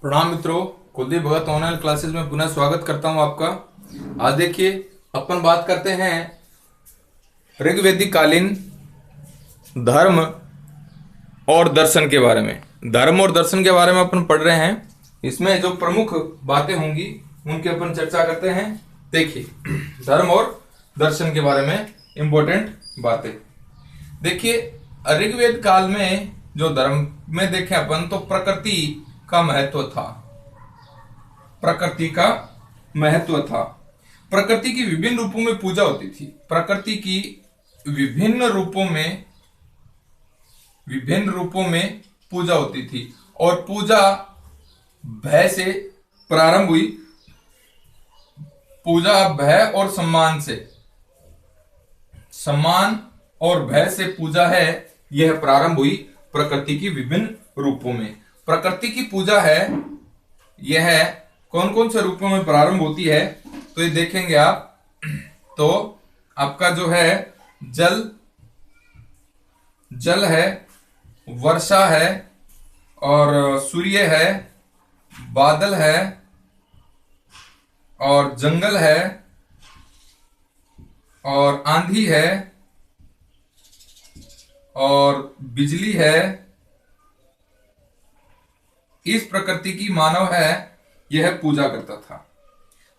प्रणाम मित्रों, कुलदीप भगत online classes में पुनः स्वागत करता हूं आपका। आज देखिए, अपन बात करते हैं ऋग्वैदिक कालीन धर्म और दर्शन के बारे में। धर्म और दर्शन के बारे में अपन पढ़ रहे हैं। इसमें जो प्रमुख बातें होंगी उनकी अपन चर्चा करते हैं। देखिए, धर्म और दर्शन के बारे में इंपॉर्टेंट बातें। देखिए, ऋग्वेद काल में जो धर्म में देखें अपन तो प्रकृति का महत्व था। प्रकृति का महत्व था। प्रकृति की विभिन्न रूपों में पूजा होती थी। प्रकृति की विभिन्न रूपों में पूजा होती थी और पूजा भय से प्रारंभ हुई। पूजा भय और सम्मान और भय से पूजा है, यह प्रारंभ हुई प्रकृति की विभिन्न रूपों में। प्रकृति की पूजा है, यह कौन कौन से रूपों में प्रारंभ होती है तो ये देखेंगे आप। तो आपका जो है जल है, वर्षा है और सूर्य है, बादल है और जंगल है और आंधी है और बिजली है। इस प्रकृति की मानव है यह पूजा करता था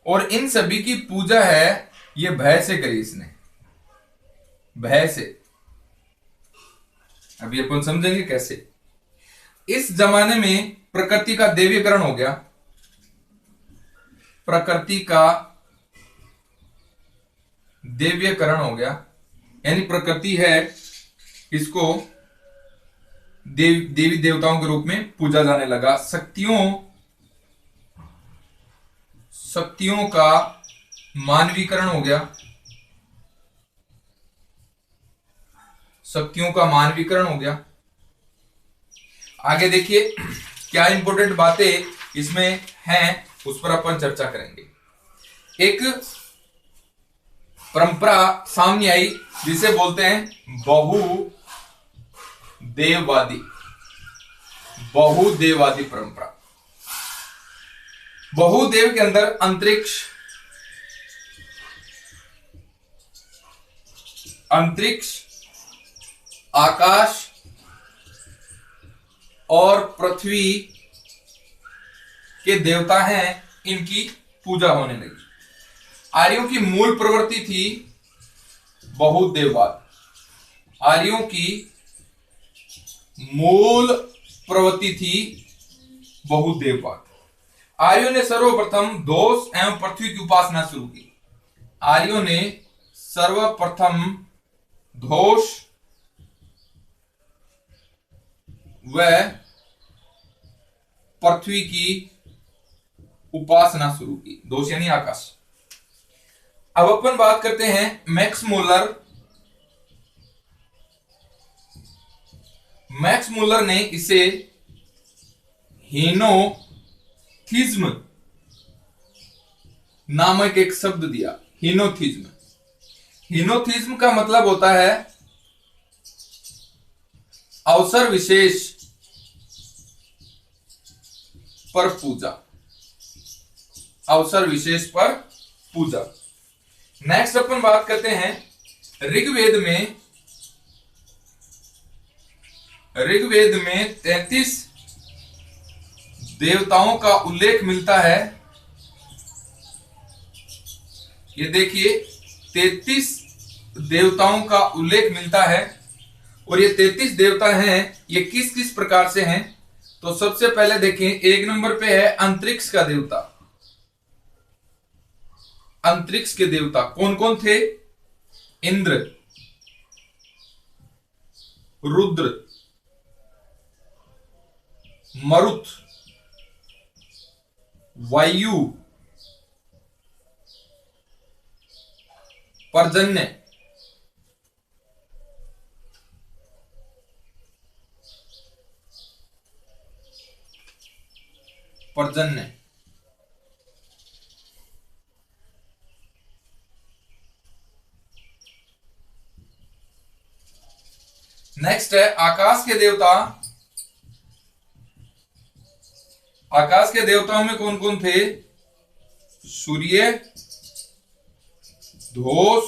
और इन सभी की पूजा है यह भय से करी इसने, भय से। अभी अपन समझेंगे कैसे। इस जमाने में प्रकृति का देवीकरण हो गया। प्रकृति का देवीकरण हो गया, यानी प्रकृति है, इसको देवी देवताओं के रूप में पूजा जाने लगा। शक्तियों का मानवीकरण हो गया। शक्तियों का मानवीकरण हो गया। आगे देखिए क्या इंपॉर्टेंट बातें इसमें हैं, उस पर अपन चर्चा करेंगे। एक परंपरा सामने आई जिसे बोलते हैं बहुदेववादी परंपरा। बहुदेव के अंदर अंतरिक्ष, आकाश और पृथ्वी के देवता हैं, इनकी पूजा होने लगी। आर्यों की मूल प्रवृत्ति थी बहुदेववाद। आर्यों की मूल प्रवृत्ति थी बहुदेववाद। आर्यों ने सर्वप्रथम दोष एवं पृथ्वी की उपासना शुरू की। आर्यों ने सर्वप्रथम दोष व पृथ्वी की उपासना शुरू की। दोष यानी आकाश। अब अपन बात करते हैं मैक्स मुलर ने इसे हीनोथिज्म नामक एक शब्द दिया। हीनोथिज्म का मतलब होता है अवसर विशेष पर पूजा। अवसर विशेष पर पूजा। नेक्स्ट अपन बात करते हैं ऋग्वेद में 33 देवताओं का उल्लेख मिलता है। ये देखिए 33 देवताओं का उल्लेख मिलता है और ये 33 देवता हैं, ये किस किस प्रकार से हैं तो सबसे पहले देखें, एक नंबर पे है अंतरिक्ष का देवता। अंतरिक्ष के देवता कौन कौन थे? इंद्र, रुद्र, मरुत, वायु, पर्जन्य, नेक्स्ट है आकाश के देवता। आकाश के देवताओं में कौन कौन थे? सूर्य, धोष,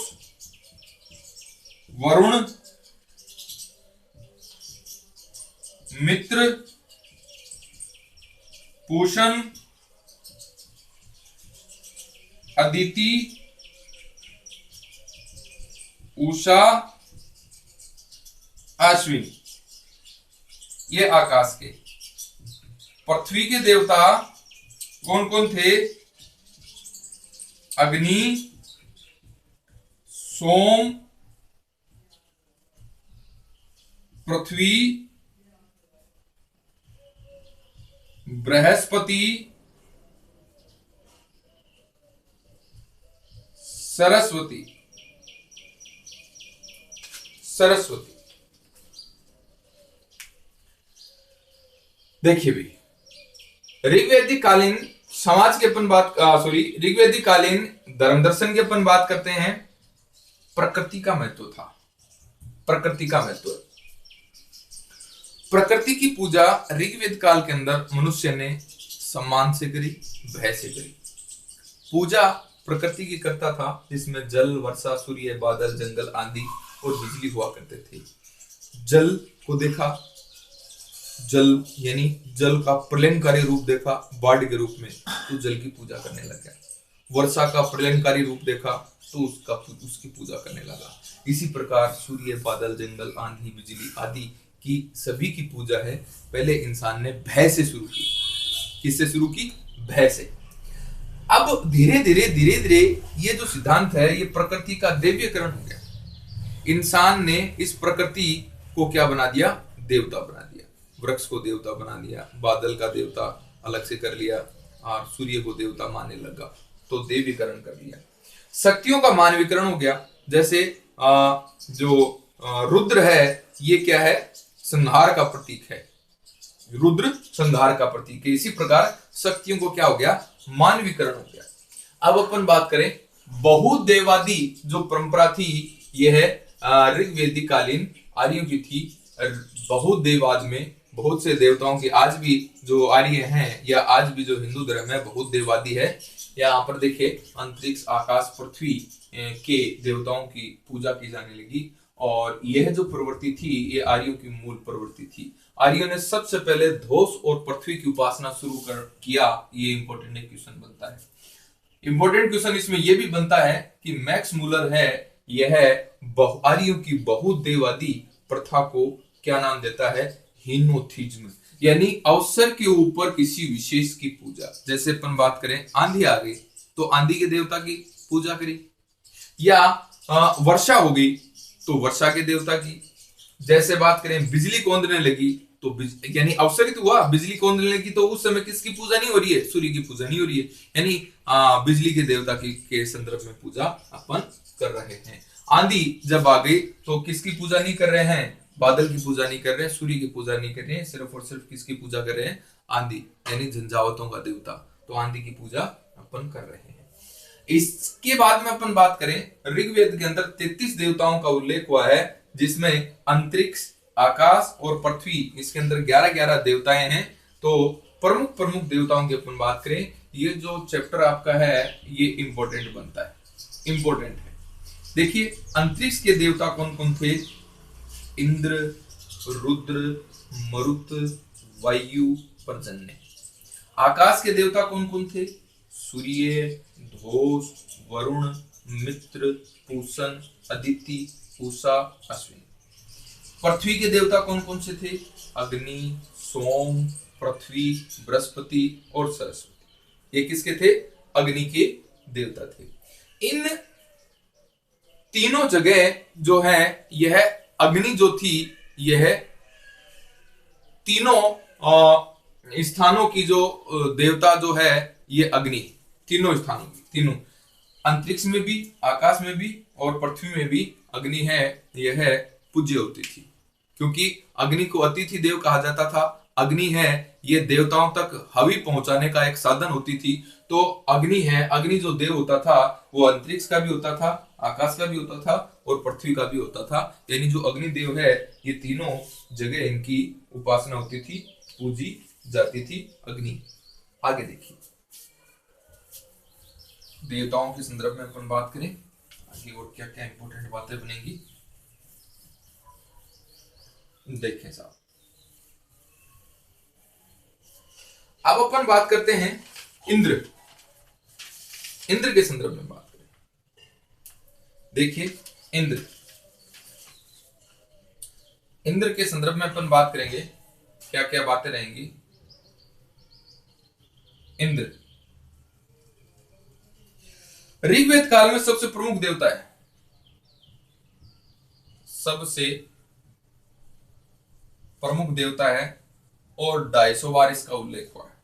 वरुण, मित्र, पूषण, अदिति, उषा, अश्विनी। ये आकाश के। पृथ्वी के देवता कौन कौन थे? अग्नि, सोम, पृथ्वी, बृहस्पति, सरस्वती। सरस्वती। देखिए भाई, ऋग्वैदिक कालीन समाज की अपन बात ऋग्वैदिक कालीन धर्म दर्शन की अपन बात करते हैं। प्रकृति का महत्व था। प्रकृति का महत्व। प्रकृति की पूजा ऋग्वेद काल के अंदर मनुष्य ने सम्मान से करी, भय से करी। पूजा प्रकृति की करता था, जिसमें जल, वर्षा, सूर्य, बादल, जंगल, आंधी और बिजली हुआ करते थे। जल को देखा, जल यानी जल का प्रलयनकारी रूप देखा बाढ़ के रूप में, तो जल की पूजा करने लगा। वर्षा का प्रलयनकारी रूप देखा तो उसकी पूजा करने लगा। इसी प्रकार सूर्य, बादल, जंगल, आंधी, बिजली आदि की सभी की पूजा है पहले इंसान ने भय से शुरू की। किससे शुरू की? भय से। अब धीरे धीरे ये जो सिद्धांत है, ये प्रकृति का दैवीकरण हो गया। इंसान ने इस प्रकृति को क्या बना दिया? देवता बना दिया। वृक्ष को देवता बना दिया, बादल का देवता अलग से कर लिया और सूर्य को देवता मानने लगा, तो देवीकरण कर लिया। शक्तियों का मानवीकरण हो गया। जैसे रुद्र है, ये क्या है? संहार का प्रतीक है। रुद्र संहार का प्रतीक है। इसी प्रकार शक्तियों को क्या हो गया? मानवीकरण हो गया। अब अपन बात करें बहुदेवादी जो परंपरा थी, यह ऋग्वैदिक कालीन आर्यों की थी। बहुदेवाद में बहुत से देवताओं की आज भी जो आर्य हैं या आज भी जो हिंदू धर्म है बहुत देववादी है। यहाँ पर देखिए अंतरिक्ष, आकाश, पृथ्वी के देवताओं की पूजा की जाने लगी। और यह जो प्रवृत्ति थी ये आर्यों की मूल प्रवृत्ति थी। आर्यों ने सबसे पहले धोष और पृथ्वी की उपासना शुरू किया। ये इंपॉर्टेंट क्वेश्चन बनता है। इंपॉर्टेंट क्वेश्चन इसमें यह भी बनता है कि मैक्स मूलर है, यह आर्यों की बहुदेवादी प्रथा को क्या नाम देता है? हीनोथिज्म, यानी अवसर के ऊपर किसी विशेष की पूजा। जैसे अपन बात करें आंधी आ गई तो आंधी के देवता की पूजा करी, या वर्षा हो गई तो वर्षा के देवता की। जैसे बात करें बिजली कौंधने लगी तो यानी अवसर तो हुआ, बिजली कौंधने लगी तो उस समय किसकी पूजा नहीं हो रही है? सूर्य की पूजा नहीं हो रही है, यानी बिजली के देवता की के संदर्भ में पूजा अपन कर रहे हैं। आंधी जब आ गई तो किसकी पूजा नहीं कर रहे हैं? बादल की पूजा नहीं कर रहे हैं, सूर्य की पूजा नहीं कर रहे हैं, सिर्फ और सिर्फ किसकी पूजा कर रहे हैं? आंधी, यानी झंझावतों का देवता। तो आंधी की पूजा अपन कर रहे हैं। इसके बाद में अपन बात करें ऋग्वेद के अंदर 33 देवताओं का उल्लेख हुआ है, जिसमें अंतरिक्ष, आकाश और पृथ्वी, इसके अंदर 11-11 देवताएं हैं। तो प्रमुख देवताओं की अपन बात करें, ये जो चैप्टर आपका है ये इंपॉर्टेंट बनता है, इंपॉर्टेंट है। देखिए अंतरिक्ष के देवता कौन कौन थे? इंद्र, रुद्र, मरुत, वायु, पर्जन्य। आकाश के देवता कौन कौन थे? सूर्य, धोष, वरुण, मित्र, पूषण, अदिति, उषा, अश्विनी। पृथ्वी के देवता कौन कौन से थे? अग्नि, सोम, पृथ्वी, बृहस्पति और सरस्वती। ये किसके थे? अग्नि के देवता थे। इन तीनों जगह जो है यह अग्नि जो थी, यह तीनों स्थानों की जो देवता जो है ये अग्नि, तीनों स्थानों की, तीनों अंतरिक्ष में भी, आकाश में भी और पृथ्वी में भी अग्नि है, यह पूज्य होती थी। क्योंकि अग्नि को अतिथि देव कहा जाता था। अग्नि है ये देवताओं तक हवि पहुंचाने का एक साधन होती थी। तो अग्नि है, अग्नि जो देव होता था वो अंतरिक्ष का भी होता था, आकाश का भी होता था और पृथ्वी का भी होता था। यानी जो अग्नि देव है ये तीनों जगह इनकी उपासना होती थी, पूजी जाती थी अग्नि। आगे देखिए, देवताओं के संदर्भ में अपन बात करें आगे और क्या क्या इंपॉर्टेंट बातें बनेंगी, देखें साहब। अब अपन बात करते हैं इंद्र। इंद्र के संदर्भ में बात करें, देखिए इंद्र, इंद्र के संदर्भ में अपन बात करेंगे, क्या क्या बातें रहेंगी। इंद्र ऋग्वेद काल में सबसे प्रमुख देवता है, सबसे प्रमुख देवता है और 250 बार इसका उल्लेख हुआ है।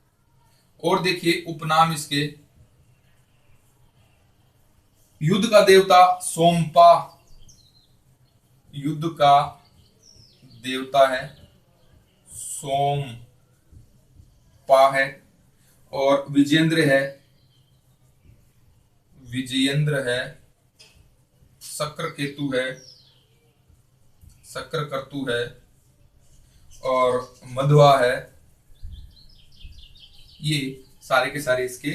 और देखिए उपनाम इसके, युद्ध का देवता सोमपा, युद्ध का देवता है सोमपा है। और विजेंद्र है, विजयेंद्र है। शक्र केतु है, शक्र कर्तु है। और मध्वा है। ये सारे के सारे इसके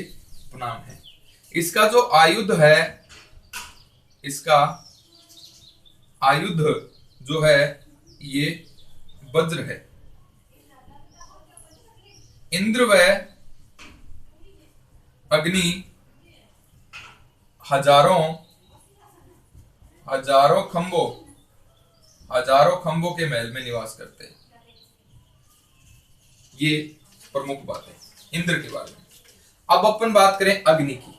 उपनाम हैं। इसका जो आयुध है, इसका आयुध जो है ये वज्र है। इंद्र व अग्नि हजारों खंभों के महल में निवास करते हैं। ये प्रमुख बात है इंद्र के बारे में। अब अपन बात करें अग्नि की।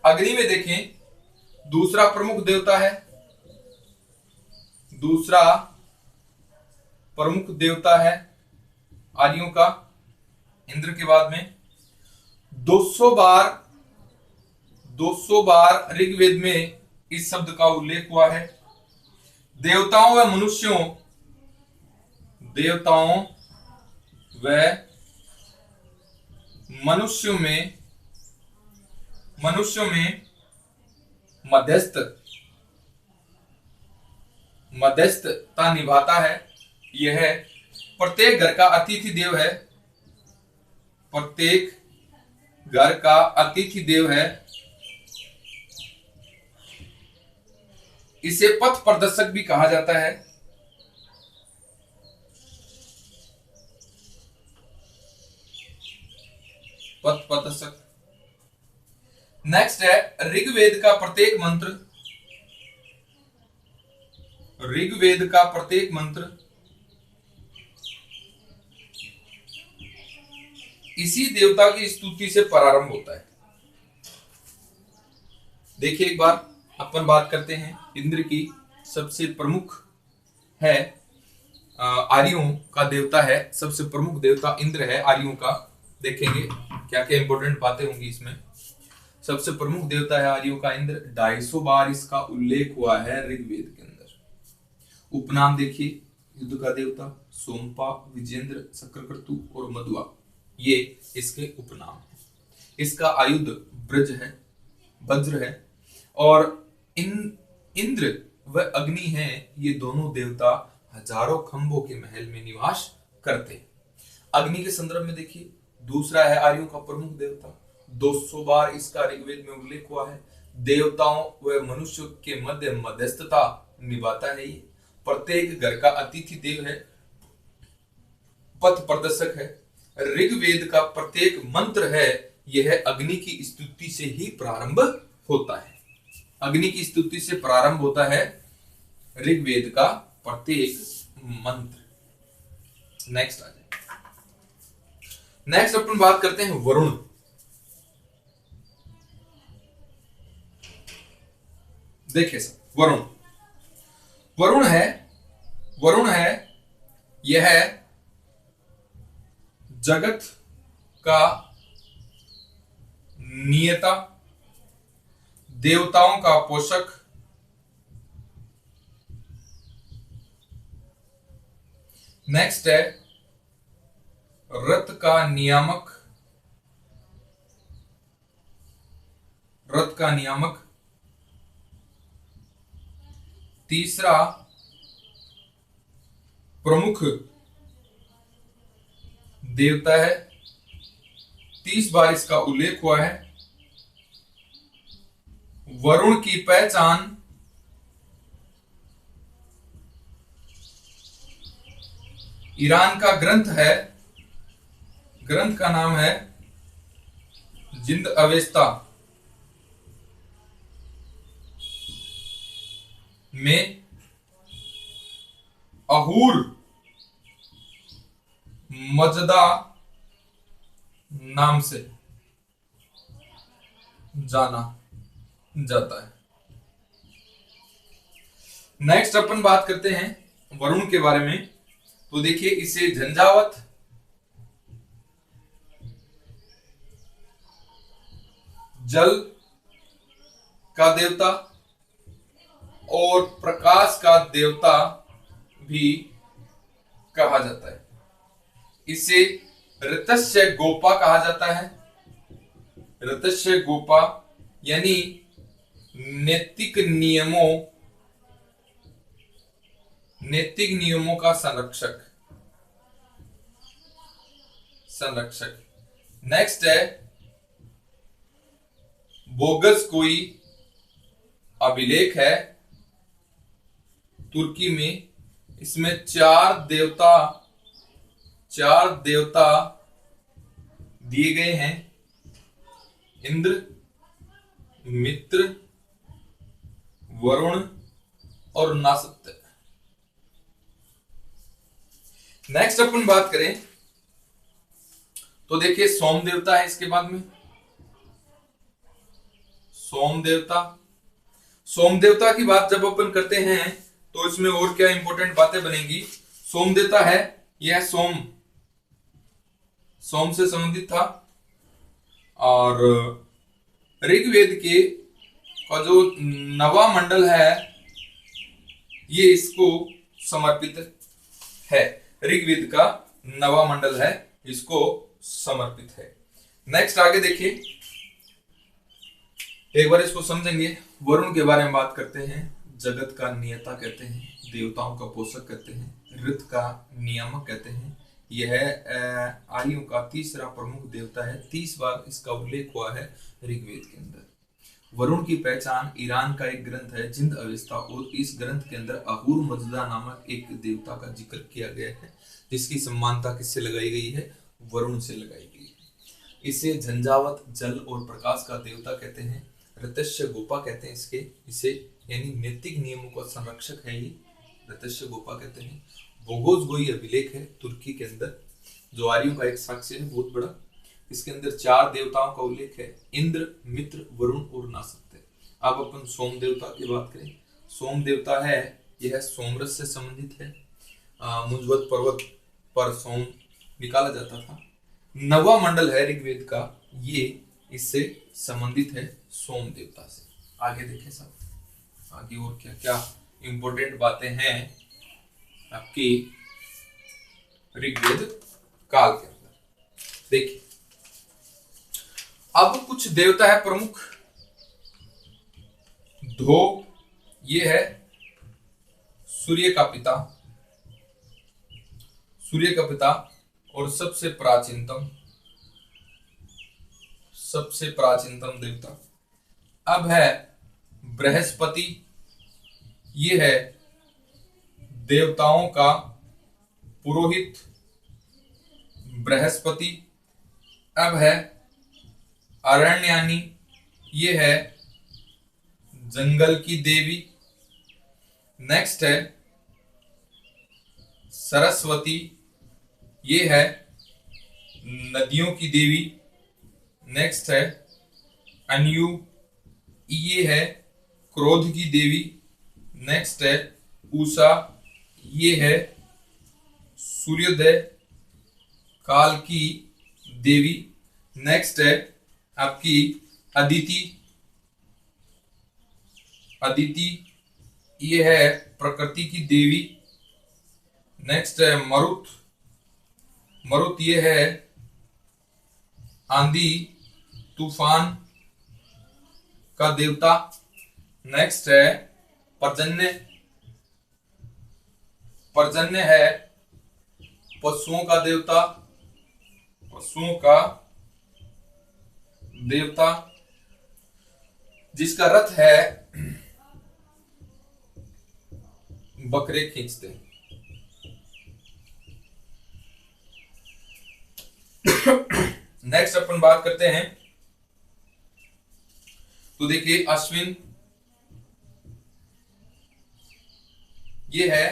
अग्नि में देखें, दूसरा प्रमुख देवता है, दूसरा प्रमुख देवता है आर्यों का इंद्र के बाद में। 200 बार ऋग्वेद में इस शब्द का उल्लेख हुआ है। देवताओं व मनुष्यों में मध्यस्थता निभाता है। यह प्रत्येक घर का अतिथि देव है, प्रत्येक घर का अतिथि देव है। इसे पथ प्रदर्शक भी कहा जाता है। पथ प्रदर्शक। नेक्स्ट है ऋग्वेद का प्रत्येक मंत्र इसी देवता की स्तुति से प्रारंभ होता है। देखिए एक बार अपन बात करते हैं इंद्र की। सबसे प्रमुख है, आर्यों का देवता है, सबसे प्रमुख देवता इंद्र है आर्यों का। देखेंगे क्या क्या इंपॉर्टेंट बातें होंगी इसमें। सबसे प्रमुख देवता है आर्यों का इंद्र। 250 बार इसका उल्लेख हुआ है ऋग्वेद के अंदर। उपनाम देखिए, युद्ध का देवता सोमपा, विजेंद्र, शक्रकर्तु और मधुआ, ये इसके उपनाम है। इसका आयुध ब्रज है, वज्र है। और इंद्र व अग्नि है, ये दोनों देवता हजारों खंभों के महल में निवास करते हैं। अग्नि के संदर्भ में देखिए, दूसरा है आर्यों का प्रमुख देवता। 200 बार इसका ऋग्वेद में उल्लेख हुआ है। देवताओं व मनुष्य के मध्य मध्यस्थता निभाता है। ये प्रत्येक घर का अतिथि देव है, पथ प्रदर्शक है। ऋग्वेद का प्रत्येक मंत्र है, यह अग्नि की स्तुति से ही प्रारंभ होता है। अग्नि की स्तुति से प्रारंभ होता है ऋग्वेद का प्रत्येक मंत्र। नेक्स्ट आ जाए। नेक्स्ट अपन बात करते हैं वरुण। देखिए सर, वरुण है यह जगत का नियता, देवताओं का पोषक, नेक्स्ट है रथ का नियामक, तीसरा प्रमुख देवता है, 30 बार इसका उल्लेख हुआ है। वरुण की पहचान ईरान का ग्रंथ है, ग्रंथ का नाम है जिंद अवेस्ता में अहूर मजदा नाम से जाना जाता है। नेक्स्ट अपन बात करते हैं वरुण के बारे में। तो देखिए, इसे झंझावत, जल का देवता और प्रकाश का देवता भी कहा जाता है। इसे ऋतस्य गोपा कहा जाता है। ऋतस्य गोपा यानी नैतिक नियमों का संरक्षक। नेक्स्ट है बोगस, कोई अभिलेख है तुर्की में। इसमें चार देवता दिए गए हैं, इंद्र, मित्र, वरुण और नासत्य। नेक्स्ट अपन बात करें तो देखिए सोम देवता है इसके बाद में। सोम देवता की बात जब अपन करते हैं तो इसमें और क्या इंपॉर्टेंट बातें बनेंगी। सोम देवता है, यह सोम से संबंधित था और ऋग्वेद के का जो नवा मंडल है ये इसको समर्पित है। ऋग्वेद का नवा मंडल है, इसको समर्पित है। नेक्स्ट आगे देखिए, एक बार इसको समझेंगे। वरुण के बारे में बात करते हैं। जगत का नियता कहते हैं, देवताओं का पोषक कहते हैं, ऋत का नियामक कहते हैं। यह आयुओं का तीसरा प्रमुख देवता है। 30 बार इसका उल्लेख हुआ है ऋग्वेद के अंदर। वरुण की पहचान ईरान का एक ग्रंथ है जिंद अवेस्ता, और इस ग्रंथ के अंदर अहूर मजदा नामक एक देवता का जिक्र किया गया है, जिसकी समानता किससे लगाई गई है? वरुण से लगाई गई है। इसे झंझावत, जल और प्रकाश का देवता कहते हैं। ऋतस्य गोपा कहते हैं इसे यानी नैतिक नियमों का संरक्षक है, ये ऋतस्य गोपा कहते हैं। बोगोस गोई अभिलेख है तुर्की के अंदर, जो आर्यों का एक साक्ष्य है बहुत बड़ा। इसके अंदर 4 देवताओं का उल्लेख है, इंद्र, मित्र, वरुण और नासत्य। अब अपन सोम देवता की बात करें। सोम देवता है, यह सोमरस से संबंधित है। मुंजवत पर्वत पर सोम निकाला जाता था। नवा मंडल है ऋग्वेद का, ये इससे संबंधित है सोम देवता से। आगे देखें सब, आगे और क्या क्या इंपॉर्टेंट बातें हैं आपकी ऋग्वेद काल के अंदर। देखिए, अब कुछ देवता है प्रमुख। धो, ये है सूर्य का पिता और सबसे प्राचीनतम देवता। अब है बृहस्पति, ये है देवताओं का पुरोहित बृहस्पति। अब है अरण्यानी, ये है जंगल की देवी। नेक्स्ट है सरस्वती, ये है नदियों की देवी। नेक्स्ट है अन्यू, ये है क्रोध की देवी। नेक्स्ट है उषा, ये है सूर्योदय काल की देवी। नेक्स्ट है आपकी अदिति, ये है प्रकृति की देवी। नेक्स्ट है मरुत, ये है आंधी तूफान का देवता। नेक्स्ट है पर्जन्य है पशुओं का देवता। पशुओं का देवता, जिसका रथ है बकरे खींचते। नेक्स्ट अपन बात करते हैं, तो देखिए अश्विन, ये है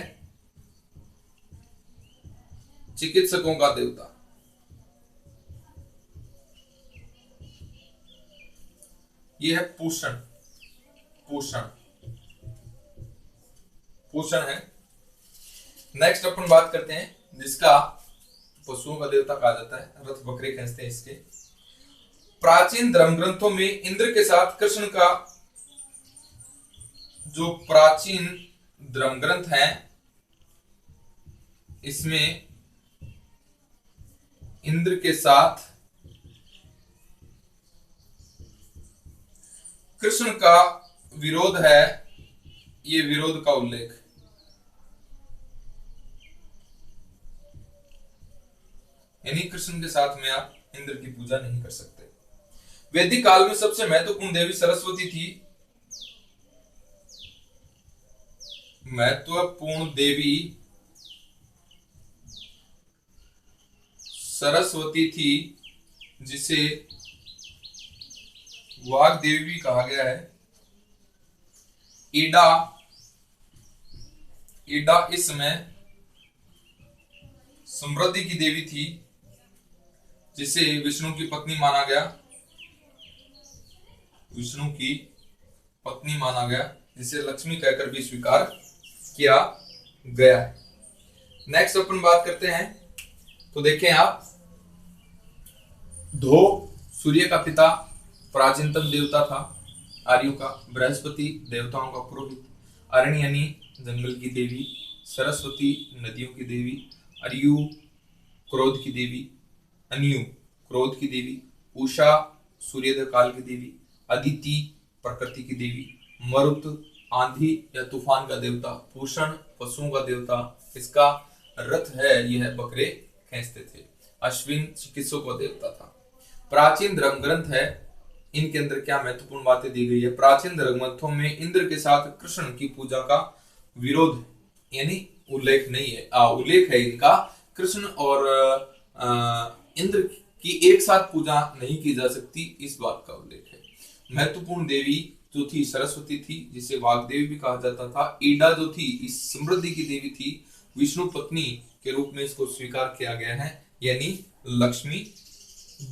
चिकित्सकों का देवता। ये है पूषण, पूषण, पूषण है। नेक्स्ट अपन बात करते हैं जिसका पशुओं का देवता कहा जाता है, रथ बकरे खींचते हैं इसके। प्राचीन धर्म ग्रंथों में इंद्र के साथ कृष्ण का, जो प्राचीन धर्म ग्रंथ है इसमें इंद्र के साथ कृष्ण का विरोध है, ये विरोध का उल्लेख। यानी कृष्ण के साथ में आप इंद्र की पूजा नहीं कर सकते। वैदिक काल में सबसे महत्वपूर्ण देवी सरस्वती थी। महत्वपूर्ण देवी सरस्वती थी, जिसे वाग देवी भी कहा गया है। ईडा, ईडा इस समय समृद्धि की देवी थी, जिसे विष्णु की पत्नी माना गया, विष्णु की पत्नी माना गया, जिसे लक्ष्मी कहकर भी स्वीकार किया गया है। नेक्स्ट अपन बात करते हैं, तो देखें आप, धो सूर्य का पिता, प्राचीनतम देवता था आर्यों का। बृहस्पति देवताओं का पुरोहित। अरण्यनी जंगल की देवी। सरस्वती नदियों की देवी। अरयु क्रोध की देवी। अन्यु क्रोध की देवी। उषा सूर्योदय काल की देवी। अदिति प्रकृति की देवी। मरुत आंधी या तूफान का देवता। पूषण पशुओं का देवता, इसका रथ है यह बकरे खींचते थे। अश्विन चिकित्सकों का देवता था। प्राचीन धर्म ग्रंथ है, इनके अंदर क्या महत्वपूर्ण बातें दी गई है। प्राचीन धर्म ग्रंथों में इंद्र के साथ कृष्ण की पूजा का विरोध है, यानी उल्लेख नहीं है। उल्लेख है इनका, कृष्ण और इंद्र की एक साथ पूजा नहीं की जा सकती, इस बात का उल्लेख है। महत्वपूर्ण देवी जो थी सरस्वती थी, जिसे वाग्देवी भी कहा जाता था। ईडा जो थी इस समृद्धि की देवी थी, विष्णु पत्नी के रूप में इसको स्वीकार किया गया है, यानी लक्ष्मी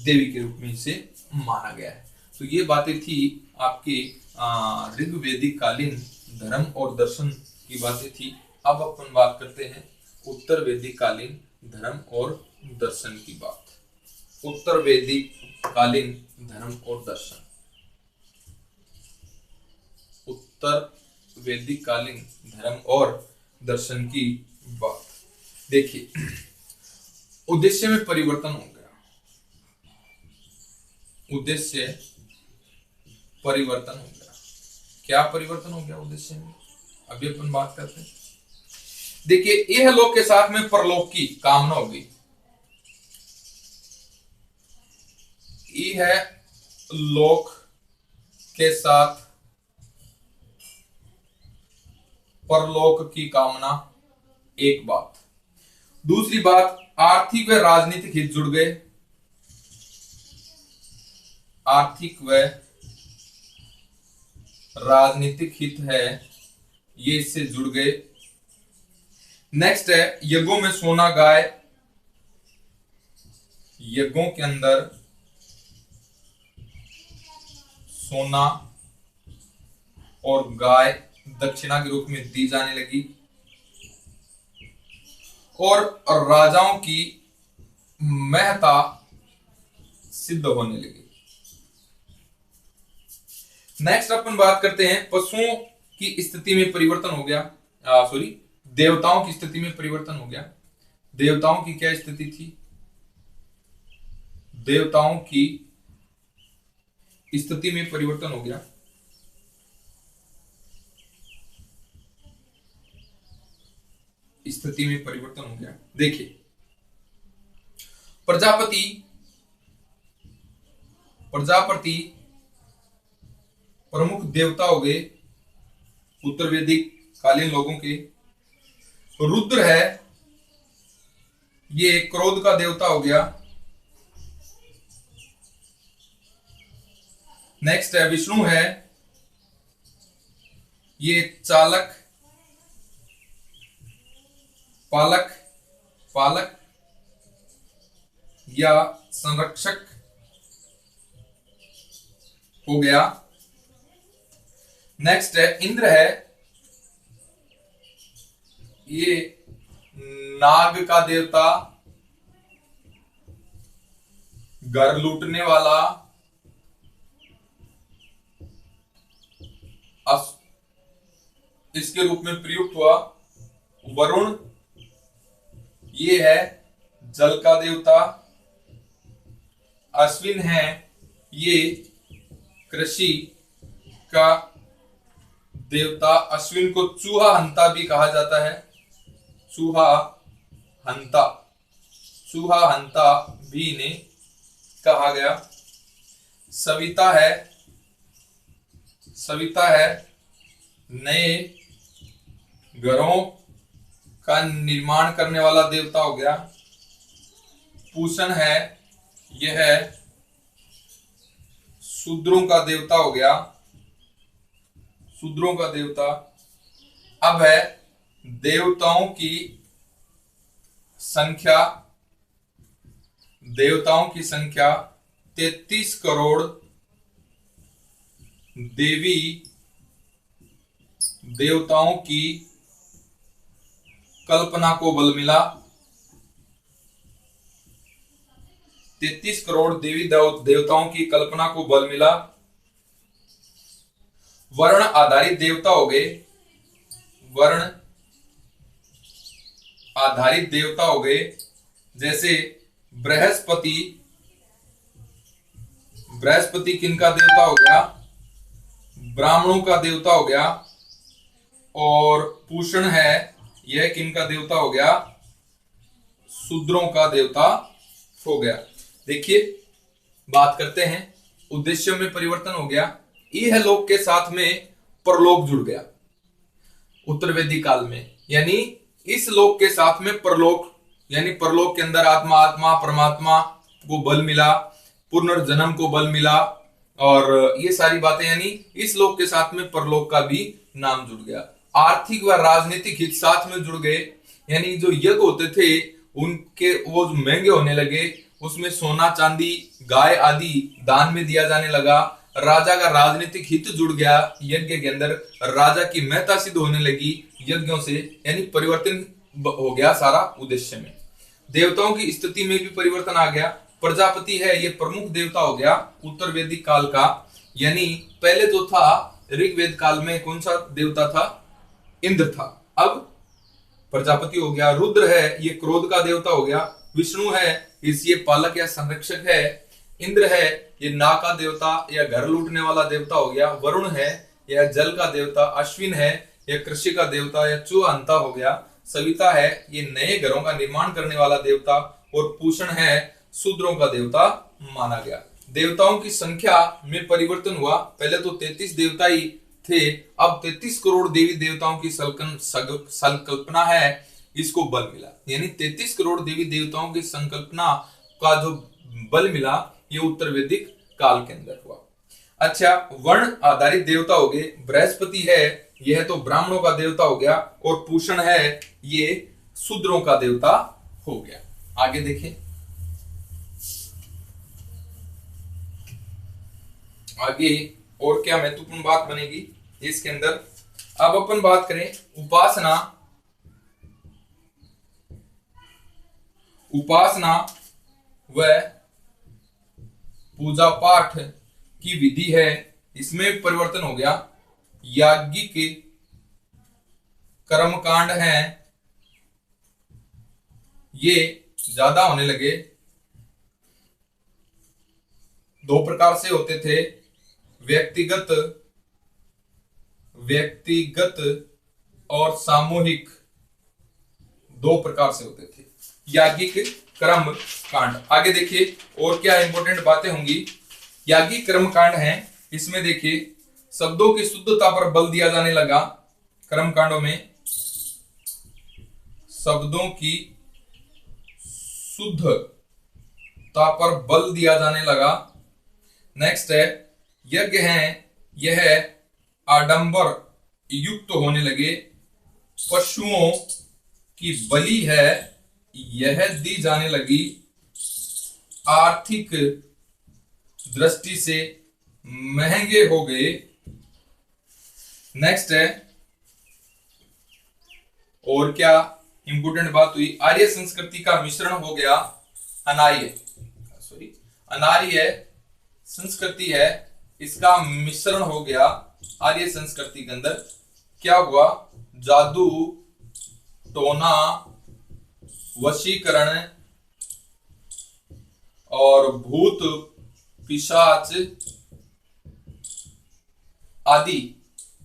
देवी के रूप में इसे माना गया है। तो ये बातें थी आपके ऋग्वेदिक कालीन धर्म और दर्शन की बातें थी। अब अपन बात करते हैं उत्तर वैदिक कालीन धर्म और दर्शन की बात। उत्तर वैदिक कालीन धर्म और दर्शन। उत्तर वैदिक कालीन धर्म और दर्शन की बात। देखिए, उद्देश्य में परिवर्तन हो गया। उद्देश्य परिवर्तन हो गया। क्या परिवर्तन हो गया उद्देश्य में, अभी अपन बात करते हैं। देखिए, यह लोक के साथ में परलोक की कामना हो गई। यह है लोक के साथ परलोक की कामना, एक बात। दूसरी बात, आर्थिक व राजनीतिक हित जुड़ गए। आर्थिक व राजनीतिक हित है, ये इससे जुड़ गए। नेक्स्ट है यज्ञों में सोना गाय। यज्ञों के अंदर सोना और गाय दक्षिणा के रूप में दी जाने लगी, और राजाओं की महत्ता सिद्ध होने लगी। नेक्स्ट अपन बात करते हैं, पशुओं की स्थिति में परिवर्तन हो गया। देवताओं की स्थिति में परिवर्तन हो गया। देवताओं की क्या स्थिति थी? देवताओं की स्थिति में परिवर्तन हो गया। स्थिति में परिवर्तन हो गया। देखिए, प्रजापति प्रजापति प्रमुख देवता हो गए उत्तर वैदिक कालीन लोगों के। रुद्र है, ये क्रोध का देवता हो गया। नेक्स्ट है विष्णु है, ये चालक, पालक, पालक या संरक्षक हो गया। नेक्स्ट है इंद्र है, ये नाग का देवता, घर लूटने वाला, इसके रूप में प्रयुक्त हुआ। वरुण ये है जल का देवता। अश्विन है, ये कृषि का देवता। अश्विन को चूहा हंता भी कहा जाता है, चूहा हंता, चूहा हंता भी इन्हें कहा गया। सविता है, सविता है नए घरों का निर्माण करने वाला देवता हो गया। पूषण है, यह है शूद्रों का देवता हो गया, शूद्रों का देवता। अब है देवताओं की संख्या, देवताओं की संख्या 33 करोड़ देवी देवताओं की कल्पना को बल मिला। 33 करोड़ देवी देवताओं की कल्पना को बल मिला। वर्ण आधारित देवता हो गए, वर्ण आधारित देवता हो गए, जैसे बृहस्पति, बृहस्पति किनका देवता हो गया? ब्राह्मणों का देवता हो गया। और पूषण है, यह किनका देवता हो गया? शूद्रों का देवता हो गया। देखिए बात करते हैं, उद्देश्यों में परिवर्तन हो गया। यह लोक के साथ में परलोक जुड़ गया उत्तर वैदिक काल में, यानी इस लोक के साथ में परलोक, यानी परलोक के अंदर आत्मा, आत्मा परमात्मा को बल मिला, पुनर्जन्म को बल मिला, और ये सारी बातें, यानी इस लोक के साथ में परलोक का भी नाम जुड़ गया। आर्थिक व राजनीतिक हित साथ में जुड़ गए, यानी जो यज्ञ होते थे उनके वो महंगे होने लगे, उसमें सोना चांदी गाय आदि दान में दिया जाने लगा। राजा का राजनीतिक हित जुड़ गया यज्ञ के अंदर, राजा की महत्ता सिद्ध होने लगी यज्ञों से, यानी परिवर्तन हो गया सारा उद्देश्य में। देवताओं की स्थिति में भी परिवर्तन आ गया। प्रजापति है, ये प्रमुख देवता हो गया उत्तर वैदिक काल का, यानी पहले जो था ऋग्वेद काल में कौन सा देवता था? इंद्र था, अब प्रजापति हो गया। रुद्र है, ये क्रोध का देवता हो गया। विष्णु है, ये पालक या संरक्षक है। इंद्र है, ये नाग का देवता या घर लूटने वाला देवता हो गया। वरुण है, यह जल का देवता। अश्विन है, यह कृषि का देवता या चूहा हंता हो गया। सविता है, ये नए घरों का निर्माण करने वाला देवता। और पूषण है, शूद्रों का देवता माना गया। देवताओं की संख्या में परिवर्तन हुआ, पहले तो 33 देवता ही थे, अब 33 करोड़ देवी देवताओं की संकल्पना है, इसको बल मिला। यानी 33 करोड़ देवी देवताओं की संकल्पना का जो बल मिला, ये उत्तर वैदिक काल के अंदर हुआ। अच्छा, वर्ण आधारित देवता हो गए। बृहस्पति है, यह तो ब्राह्मणों का देवता हो गया। और पूषण है, ये शूद्रों का देवता हो गया। आगे देखें, आगे और क्या महत्वपूर्ण बात बनेगी इसके अंदर। अब अपन बात करें उपासना, उपासना व पूजा पाठ की विधि है, इसमें परिवर्तन हो गया। याज्ञिक कर्मकांड है, ये ज्यादा होने लगे। दो प्रकार से होते थे, व्यक्तिगत और सामूहिक, दो प्रकार से होते थे याज्ञिक कर्म कांड। आगे देखिए और क्या इंपॉर्टेंट बातें होंगी। याज्ञिक कर्मकांड है, इसमें देखिए शब्दों की शुद्धता पर बल दिया जाने लगा। कर्मकांडों में शब्दों की शुद्धता पर बल दिया जाने लगा। नेक्स्ट है यज्ञ है, यह आडंबर युक्त होने लगे। पशुओं की बलि है, यह दी जाने लगी। आर्थिक दृष्टि से महंगे हो गए। नेक्स्ट है, और क्या इंपोर्टेंट बात हुई, आर्य संस्कृति का मिश्रण हो गया अनार्य संस्कृति है, इसका मिश्रण हो गया आर्य संस्कृति के अंदर। क्या हुआ, जादू टोना वशीकरण और भूत पिशाच आदि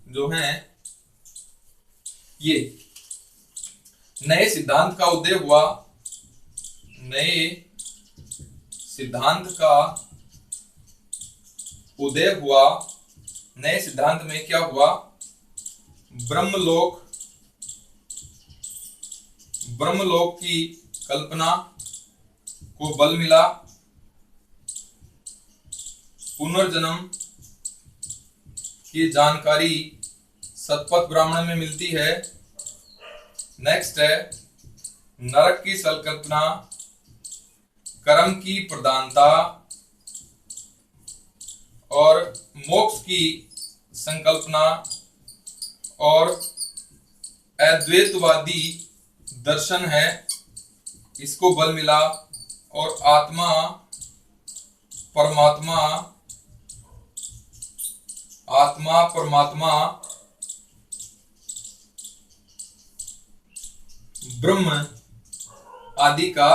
जो हैं, ये नए सिद्धांत का उदय हुआ। नए सिद्धांत का उदय हुआ। नए सिद्धांत में क्या हुआ, ब्रह्मलोक की कल्पना को बल मिला। पुनर्जन्म की जानकारी शतपथ ब्राह्मण में मिलती है। नेक्स्ट है नरक की संकल्पना, कर्म की प्रधानता और मोक्ष की संकल्पना और अद्वैतवादी दर्शन है, इसको बल मिला। और आत्मा परमात्मा ब्रह्म आदि का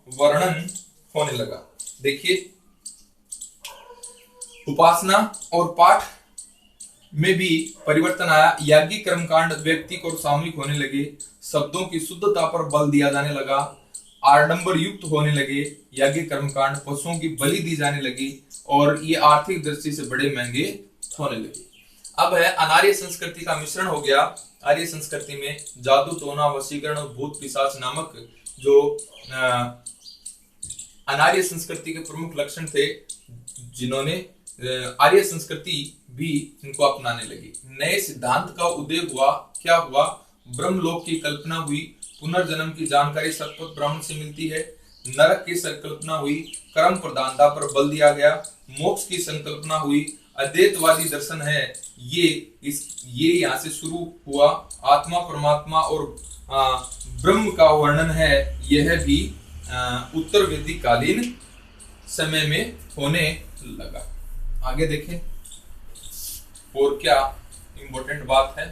वर्णन होने लगा। देखिए उपासना और पाठ में भी परिवर्तन आया। याज्ञिक कर्मकांड व्यक्तिक और सामूहिक होने लगे। शब्दों की शुद्धता पर बल दिया जाने लगा। आडंबर युक्त होने लगे। याज्ञिक कर्मकांड पशुओं की बलि दी जाने लगी और ये आर्थिक दृष्टि से बड़े महंगे होने लगे। अब है अनार्य संस्कृति का मिश्रण हो गया। आर्य संस्कृति में जादू टोना वशीकरण और भूत पिशाच नामक जो अनार्य संस्कृति के प्रमुख लक्षण थे, जिन्होंने आर्य संस्कृति भी इनको अपनाने लगी। नए सिद्धांत का उदय हुआ। क्या हुआ, ब्रह्मलोक की कल्पना हुई। पुनर्जन्म की जानकारी शतपथ ब्राह्मण से मिलती है। नरक की संकल्पना हुई। कर्म प्रधानता पर बल दिया गया। मोक्ष की संकल्पना हुई। अद्वैतवादी दर्शन है, ये यहाँ से शुरू हुआ। आत्मा परमात्मा और ब्रह्म का वर्णन है, यह भी उत्तर वैदिक कालीन समय में होने लगा। आगे देखें और क्या इंपॉर्टेंट बात है।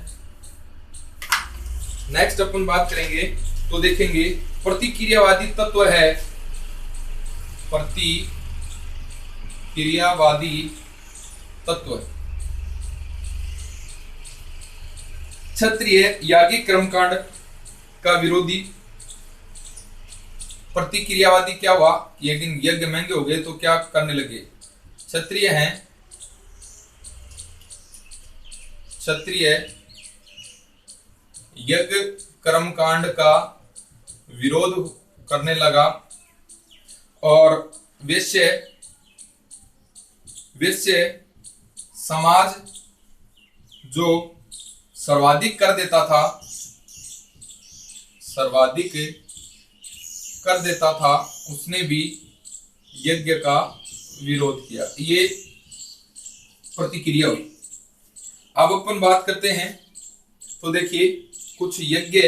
नेक्स्ट अपन बात करेंगे तो देखेंगे प्रतिक्रियावादी तत्व है। प्रतिक्रियावादी तत्व क्षत्रिय याज्ञिक कर्मकांड का विरोधी। प्रतिक्रियावादी क्या हुआ, यज्ञ महंगे हो गए तो क्या करने लगे, क्षत्रिय हैं, क्षत्रिय यज्ञ कर्मकांड का विरोध करने लगा और वैश्य समाज जो सर्वाधिक कर देता था उसने भी यज्ञ का विरोध किया। ये प्रतिक्रिया हुई। अब अपन बात करते हैं तो देखिए कुछ यज्ञ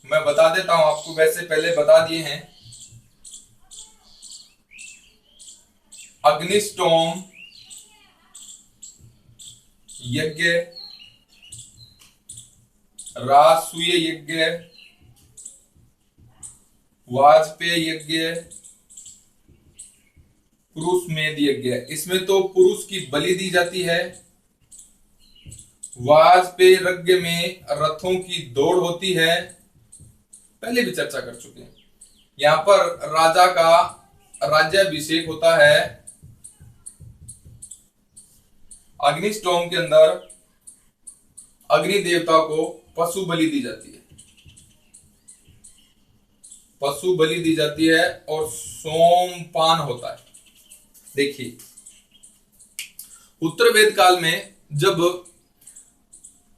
मैं बता देता हूं आपको, वैसे पहले बता दिए हैं। अग्निष्टोम यज्ञ, रासूय यज्ञ, वाजपेय यज्ञ, पुरुष मेध यज्ञ। इसमें तो पुरुष की बलि दी जाती है। वाजपेय यज्ञ में रथों की दौड़ होती है, पहले भी चर्चा कर चुके हैं। यहां पर राजा का राज्याभिषेक होता है अग्निस्टोम के अंदर अग्नि देवता को पशु बलि दी जाती है, पशु बलि दी जाती है और सोमपान होता है। देखिए उत्तर वेद काल में जब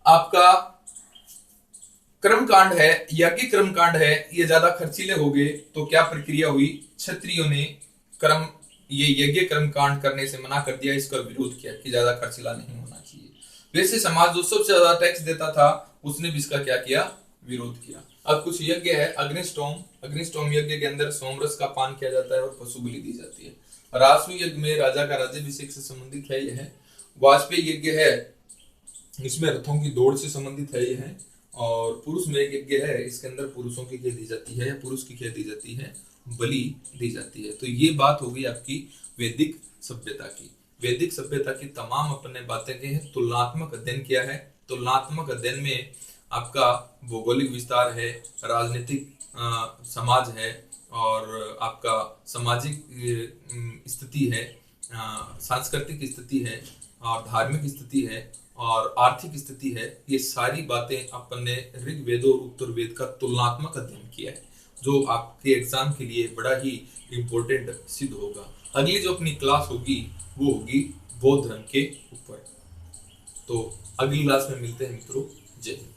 आपका कर्मकांड है, यज्ञ कर्मकांड है, ये ज्यादा खर्चीले हो गए तो क्या प्रक्रिया हुई, क्षत्रियों ने ये यज्ञ कर्मकांड करने से मना कर दिया, इसका विरोध किया कि ज्यादा खर्चीला नहीं होना चाहिए। वैसे समाज जो सबसे ज्यादा टैक्स देता था उसने भी इसका क्या किया, विरोध किया। अब कुछ यज्ञ है, अग्निस्टोम यज्ञ के अंदर सोमरस का पान किया जाता है और पशु बलि दी जाती है। रासु यज्ञ में राजा का राज्याभिषेक से संबंधित है यह है। वाजपेयी यज्ञ है, इसमें रथों की दौड़ से संबंधित है यह है। और पुरुष में यज्ञ है, इसके अंदर पुरुषों की क्या दी जाती है, पुरुष की क्या दी जाती है, बलि दी जाती है। तो ये बात होगी आपकी वैदिक सभ्यता की। वैदिक सभ्यता की तमाम अपने बातें की है। तुलनात्मक अध्ययन किया है। तुलनात्मक अध्ययन में आपका भौगोलिक विस्तार है, राजनीतिक समाज है, और आपका सामाजिक स्थिति है, सांस्कृतिक स्थिति है, और धार्मिक स्थिति है, और आर्थिक स्थिति है। ये सारी बातें अपन ने ऋग्वेद और उत्तर वेद का तुलनात्मक अध्ययन किया है, जो आपके एग्जाम के लिए बड़ा ही इंपॉर्टेंट सिद्ध होगा। अगली जो अपनी क्लास होगी वो होगी बौद्ध धर्म के ऊपर। तो अगली क्लास में मिलते हैं मित्रों। जय हिंद।